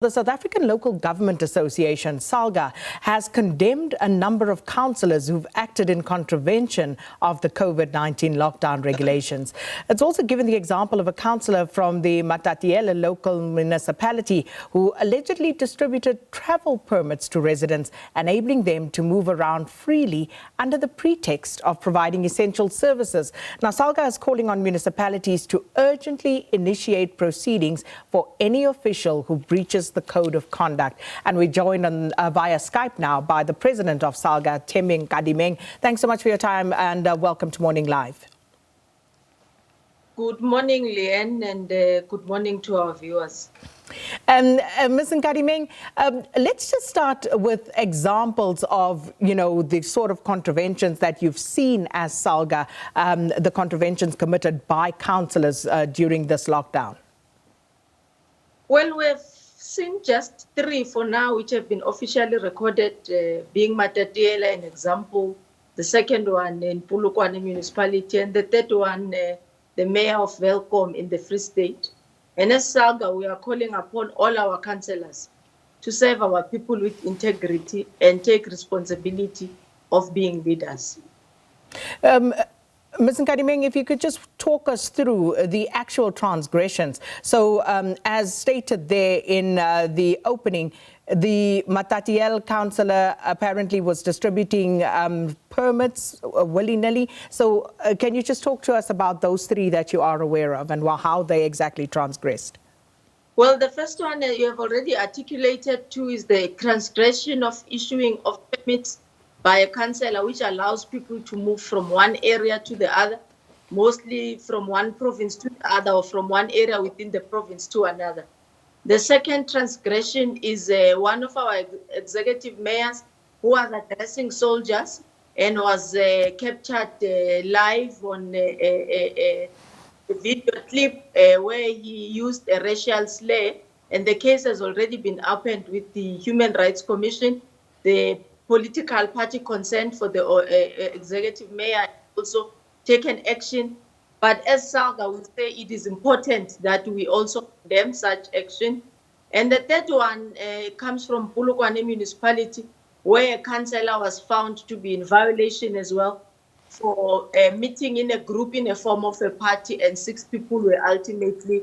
The South African Local Government Association, SALGA, has condemned a number of councillors who've acted in contravention of the COVID-19 lockdown regulations. It's also given the example of a councillor from the Matatiele Local Municipality who allegedly distributed travel permits to residents, enabling them to move around freely under the pretext of providing essential services. Now, SALGA is calling on municipalities to urgently initiate proceedings for any official who breaches the code of conduct. And we're joined on, via Skype now by the President of SALGA, Thembi Nkadimeng. Thanks so much for your time and welcome to Morning Live. Good morning, Leanne, and good morning to our viewers. Ms. Nkadimeng, let's just start with examples of, the sort of contraventions that you've seen as SALGA, the contraventions committed by councillors during this lockdown. Well, we've seen just 3 for now, which have been officially recorded, being Matatiele, an example, the second one in Polokwane Municipality, and the third one, the Mayor of Welkom in the Free State. And as SALGA, we are calling upon all our councillors to serve our people with integrity and take responsibility of being leaders. Ms. Nkadimeng, if you could just talk us through the actual transgressions. So, as stated there in the opening, the Matatiele councillor apparently was distributing permits willy-nilly. So, can you just talk to us about those 3 that you are aware of and how they exactly transgressed? Well, the first one you have already articulated too is the transgression of issuing of permits by a councillor, which allows people to move from one area to the other, mostly from one province to the other or from one area within the province to another. The second transgression is one of our executive mayors who was addressing soldiers and was captured live on a video clip where he used a racial slur, and the case has already been opened with the Human Rights Commission. The political party concerned for the executive mayor also taken action. But as SALGA would say, it is important that we also condemn such action. And the third one comes from Polokwane Municipality, where a councillor was found to be in violation as well for meeting in a group in a form of a party, and 6 people were ultimately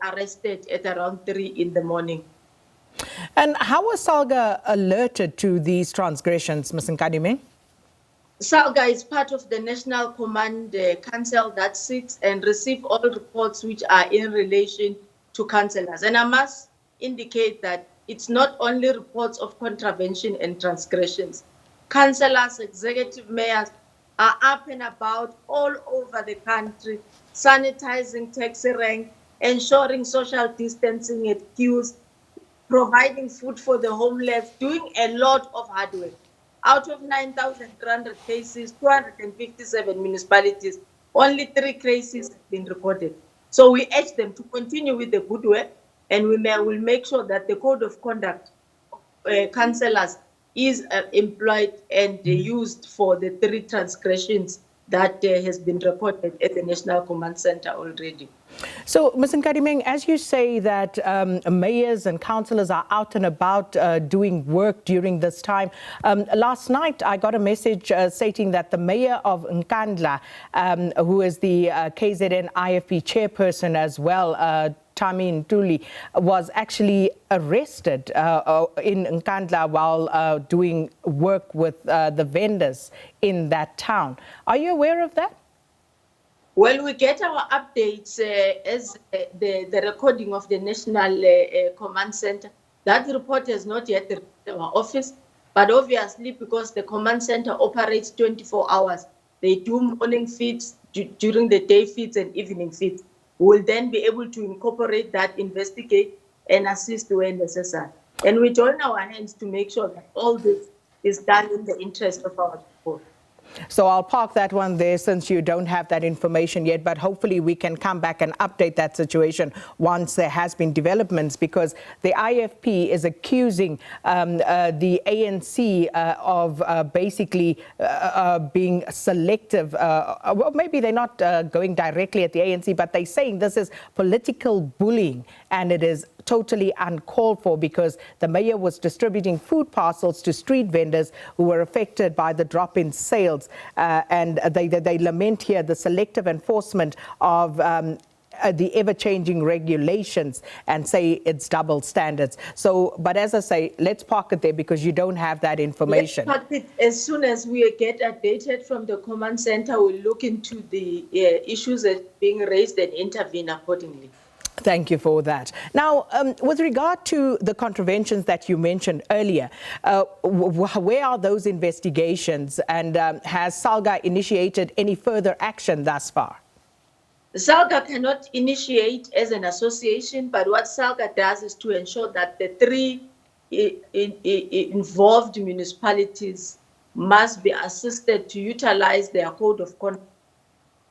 arrested at around 3 in the morning. And how was SALGA alerted to these transgressions, Ms. Nkadimeng? SALGA is part of the National Command Council that sits and receives all reports which are in relation to councillors. And I must indicate that it's not only reports of contravention and transgressions. Councillors, executive mayors are up and about all over the country, sanitizing taxi rank, ensuring social distancing at queues, providing food for the homeless, doing a lot of hard work. Out of 9,300 cases, 257 municipalities, only 3 cases have been recorded. So we urge them to continue with the good work, and we will make sure that the code of conduct councillors is employed and used for the 3 transgressions that has been reported at the National Command Center already. So, Ms. Nkadimeng, as you say that mayors and councillors are out and about doing work during this time, last night I got a message stating that the mayor of Incandela, who is the KZN IFP chairperson as well, Thembi Nkadimeng, was actually arrested in Incandela while doing work with the vendors in that town. Are you aware of that? Well, we get our updates as the recording of the National Command Center. That report has not yet reached our office, but obviously because the Command Center operates 24 hours, they do morning feeds, during the day feeds and evening feeds. We will then be able to incorporate that, investigate and assist where necessary. And we join our hands to make sure that all this is done in the interest of our people. So I'll park that one there since you don't have that information yet, but hopefully we can come back and update that situation once there has been developments, because the IFP is accusing the ANC of basically being selective. Well, maybe they're not going directly at the ANC, but they're saying this is political bullying and it is totally uncalled for, because the mayor was distributing food parcels to street vendors who were affected by the drop in sales. And they lament here the selective enforcement of the ever-changing regulations and say it's double standards. So, but as I say, let's park it there because you don't have that information. Let's park it. As soon as we get updated from the command center, we'll look into the issues that are being raised and intervene accordingly. Thank you for that. Now, with regard to the contraventions that you mentioned earlier, where are those investigations, and has SALGA initiated any further action thus far? SALGA cannot initiate as an association, but what SALGA does is to ensure that the three involved municipalities must be assisted to utilize their code of conduct,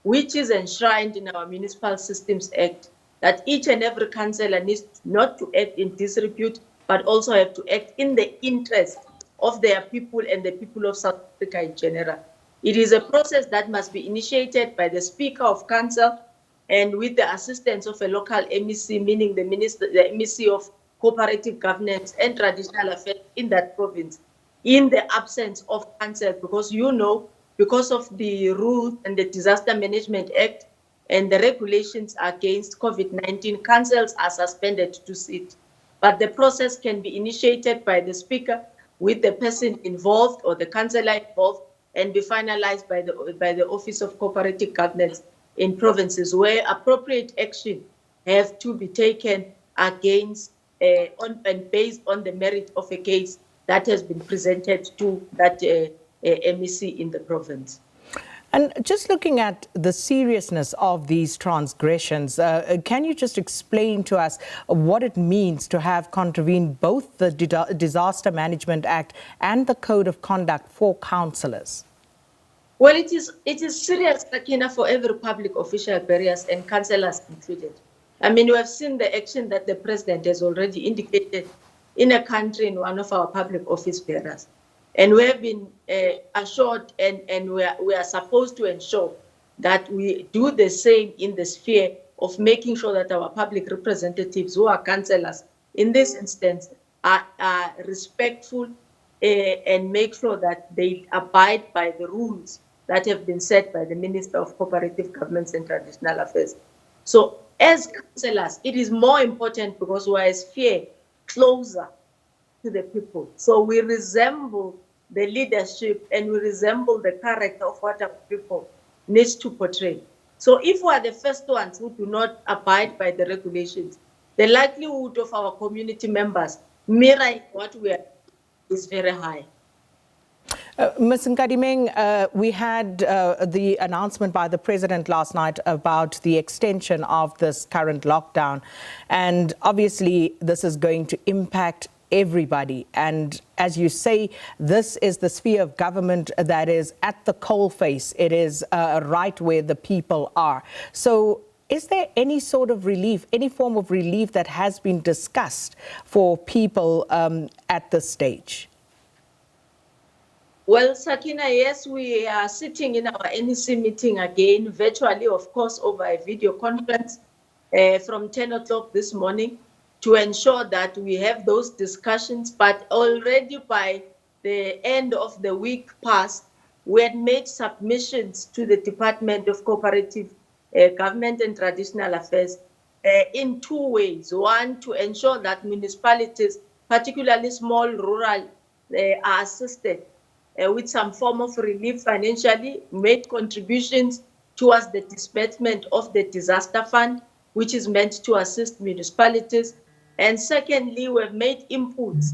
which is enshrined in our Municipal Systems Act, that each and every councillor needs not to act in disrepute, but also have to act in the interest of their people and the people of South Africa in general. It is a process that must be initiated by the Speaker of Council and with the assistance of a local MEC, meaning the MEC of Cooperative Governance and Traditional Affairs in that province, in the absence of council, because because of the rules and the Disaster Management Act and the regulations against COVID-19, councils are suspended to sit. But the process can be initiated by the Speaker with the person involved or the councillor involved, and be finalized by the Office of Cooperative Governance in provinces where appropriate action have to be taken against and based on the merit of a case that has been presented to that MEC in the province. And just looking at the seriousness of these transgressions, can you just explain to us what it means to have contravened both the Disaster Management Act and the Code of Conduct for councillors? Well, it is serious, Sakina, for every public official, barriers and councillors included. I mean, we have seen the action that the president has already indicated in a country in one of our public office bearers. And we have been assured, and we are supposed to ensure that we do the same in the sphere of making sure that our public representatives, who are councillors in this instance, are respectful and make sure that they abide by the rules that have been set by the Minister of Cooperative Governments and Traditional Affairs. So as councillors, it is more important because we are a sphere closer to the people. So we resemble the leadership and we resemble the character of what our people needs to portray. So if we are the first ones who do not abide by the regulations, the likelihood of our community members mirroring what we are is very high. Ms. Nkadimeng, we had the announcement by the President last night about the extension of this current lockdown. And obviously, this is going to impact everybody. And as you say, this is the sphere of government that is at the coalface. It is right where the people are. So is there any sort of relief, any form of relief that has been discussed for people at this stage? Well, Sakina, yes, we are sitting in our NEC meeting again, virtually, of course, over a video conference from 10 o'clock this morning to ensure that we have those discussions. But already by the end of the week past, we had made submissions to the Department of Cooperative Government and Traditional Affairs in two ways. One, to ensure that municipalities, particularly small rural, are assisted with some form of relief financially, made contributions towards the disbursement of the disaster fund, which is meant to assist municipalities. And secondly, we've made inputs.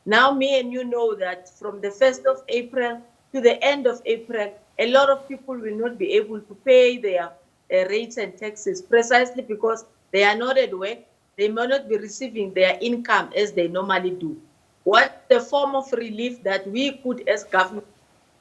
Now, me and you know that from the 1st of April to the end of April, a lot of people will not be able to pay their rates and taxes precisely because they are not at work. They may not be receiving their income as they normally do. What the form of relief that we could, as government,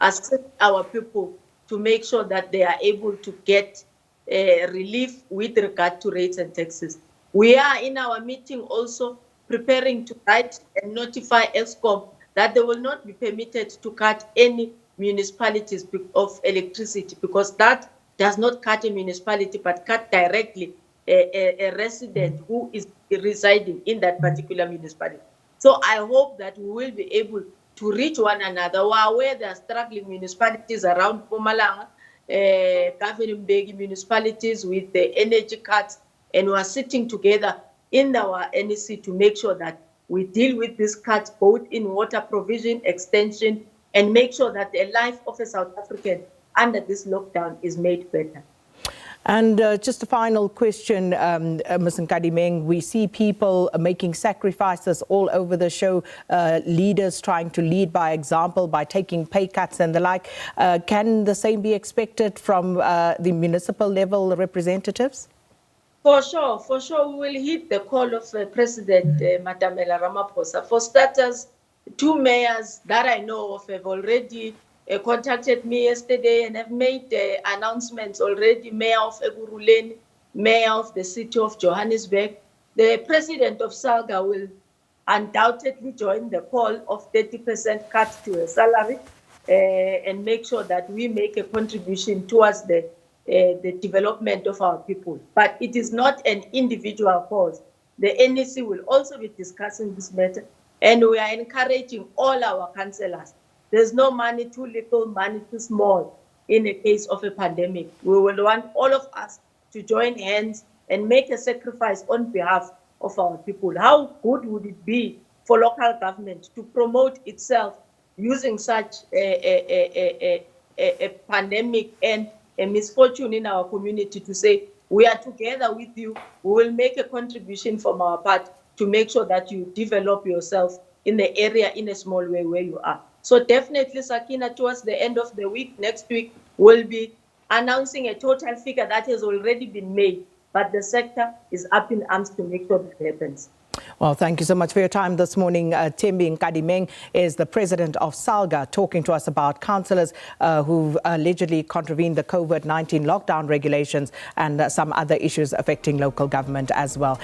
assist our people to make sure that they are able to get relief with regard to rates and taxes. We are in our meeting also preparing to write and notify ESCOM that they will not be permitted to cut any municipalities of electricity, because that does not cut a municipality but cut directly a resident who is residing in that particular municipality. So I hope that we will be able to reach one another. We're aware there are struggling municipalities around Mpumalanga, governing municipalities with the energy cuts, and we are sitting together in our NEC to make sure that we deal with these cuts both in water provision, extension, and make sure that the life of a South African under this lockdown is made better. And just a final question, Ms. Nkadimeng, we see people making sacrifices all over the show, leaders trying to lead by example by taking pay cuts and the like. Can the same be expected from the municipal level representatives? For sure, we will heed the call of President Matatiele Ramaphosa. For starters, 2 mayors that I know of have already contacted me yesterday and have made announcements already. Mayor of Ekurhuleni, Mayor of the city of Johannesburg. The President of SALGA will undoubtedly join the call of 30% cut to a salary and make sure that we make a contribution towards the development of our people. But it is not an individual cause. The NEC will also be discussing this matter, and we are encouraging all our councillors. There's no money too little, money too small in a case of a pandemic. We will want all of us to join hands and make a sacrifice on behalf of our people. How good would it be for local government to promote itself using such a pandemic and a misfortune in our community to say, we are together with you, we will make a contribution from our part to make sure that you develop yourself in the area in a small way where you are. So definitely, Sakina, towards the end of the week, next week, we'll be announcing a total figure that has already been made, but the sector is up in arms to make sure that happens. Well, thank you so much for your time this morning. Thembi Nkadimeng is the President of SALGA, talking to us about councillors who've allegedly contravened the COVID-19 lockdown regulations and some other issues affecting local government as well.